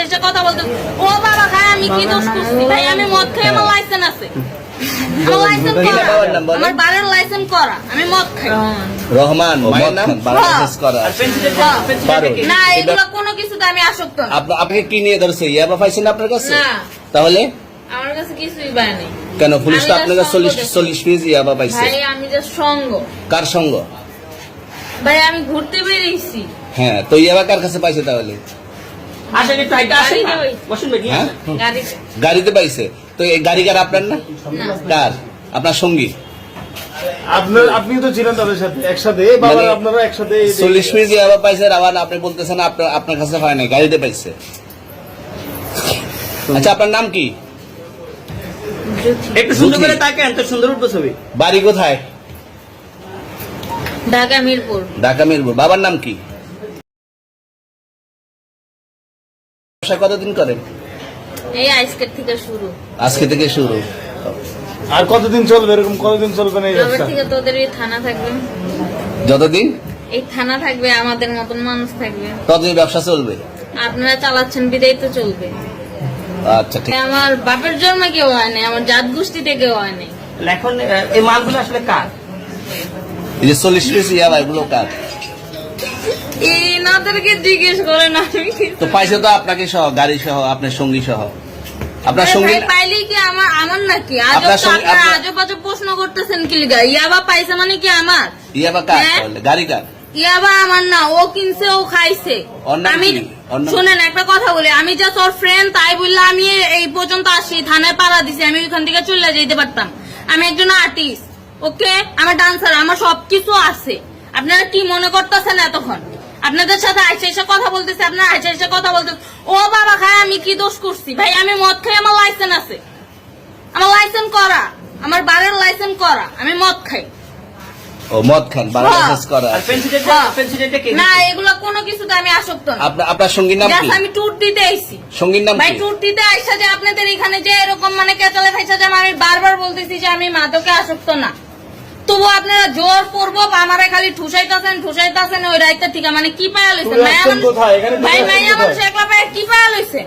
এসে কথা বলতে, ও বাবা খায় আমি কি দোষ করছি ভাই? আমি মদ খাই, আমার লাইসেন্স আছে, আমার লাইসেন্স করা, আমার বাড়ির লাইসেন্স করা, আমি মদ খাই। রহমান মায়ের নাম বাংলাদেশ করা না, এগুলো কোনো কিছুতে আমি আসক্ত না। আপনাকে কি নিয়ে ধরছে? ইয়াবা পাইছেন আপনার কাছে? না, তাহলে আমার কাছে কিছুই পায় নাই। কেন পুলিশ তো আপনার কাছে 40 পিস ইয়াবা পাইছে? ভাই আমি যে সঙ্গ। কার সঙ্গ? ভাই আমি ঘুরতে বেরিয়েছি। হ্যাঁ, তো ইয়াবা কার কাছে পাইছে তাহলে? হ্যাঁ? গাড়িতে পাইছে। তো এই গাড়ি কার? আপনার না? কার? আপনার সঙ্গী? আপনি তো ছিলেন তাদের সাথে একসাথে, আপনারা একসাথে 40 পিস ইয়াবা পাইছে, আবার আপনি বলতেছেন আপনার কাছে হয় নাই, গাড়িতে পাইছে। আচ্ছা, আপনার নাম কি? একটু সুন্দর করে তাকান, তো সুন্দর উঠবো ছবি। বাড়ি কোথায়? ঢাকা মিরপুর। ঢাকা মিরপুর। বাবার নাম কি? ব্যবসা কতদিন করেন? এই আজকের থেকে শুরু। আজকে থেকে শুরু। আর কতদিন চলবে? এরকম কতদিন চলবে না এই তবে ব্যবসা? থেকে তোদের এই থানা থাকবে, যতদিন এই থানা থাকবে, আমাদের মতন মানুষ থাকবে, ততদিন ব্যবসা চলবে। আপনারা চালাচ্ছেন বিদায় তো চলবে। আচ্ছা, ঠিক। আমার বাপের জন্ম কেউ হয় নাই, আমার জাত গোষ্ঠীতে কেউ হয় নাই। এখন এই মালগুলো আসলে কার? এই যে 40 পিস ইয়াবা, এগুলো কার? এনাদেরকে জিজ্ঞেস করেন। আমি তো পাইছে তো আপনাকে সহ, গাড়ি সহ, আপনার সঙ্গী সহ। আপনার সঙ্গী পাইলে কি আমার নাকি? আপনার সঙ্গে- আজব আজব প্রশ্ন করতেছেন কি লিগা? ইয়াবা পাইছে মানে কি আমার? ইয়াবা কার হ্যাঁ? তাহলে? গাড়ি কার? ইয়াবা আমার না, ও কিনছে, ও খাইছে। ওর নাম আমি কি? ওর নাম- শুনেন একটা কথা বলি, আমি যে তোর ফ্রেন্ড তাই বললে আমি এই পর্যন্ত আসি, থানায় পাড়া দিছি, আমি ওইখান থেকে চলে যেতে পারতাম। আমি একজন আর্টিস্ট, ওকে, আমার ডান্সার, আমার সবকিছু আছে। আপনারা কি মনে করতেছেন এতক্ষণ? আপনাদের সাথে আইসা এসে কথা বলতেছে, আপনারা আইসা এসে কথা বলতেছে, ও বাবা খায় আমি কি দোষ করছি? ভাই আমি মদ খাই, আমার লাইসেন্স আছে, আমার লাইসেন্স করা, আমার বাড়ির লাইসেন্স করা, আমি মদ খাই। ও মদ খান, বাংলাদেশ করা। আর পেন্সিলটা কে? না, এগুলো কোনো কিছুতে আমি আসক্ত না। আপনার সঙ্গীর নাম কি? Just আমি ট্যুর দিতে আইছি। সঙ্গীর নাম ভাই কি? ট্যুর দিতে আইসা যে আপনাদের এখানে যে এরকম মানে কেচালে খাইছে, যে আমি বারবার বলতেছি যে আমি মাদকে আসক্ত না, তবু আপনারা জোর করবো আমারে খালি ঠুসাইতেছেন ওই রাইতে থেকে। মানে কি পায়া লইছে? তুমি আসছেন কোথায়? এখানে তুমি ভাই আসছেন মাইয়া কোথায়? মানুষ একলা পায়া কি পায়া লইছে?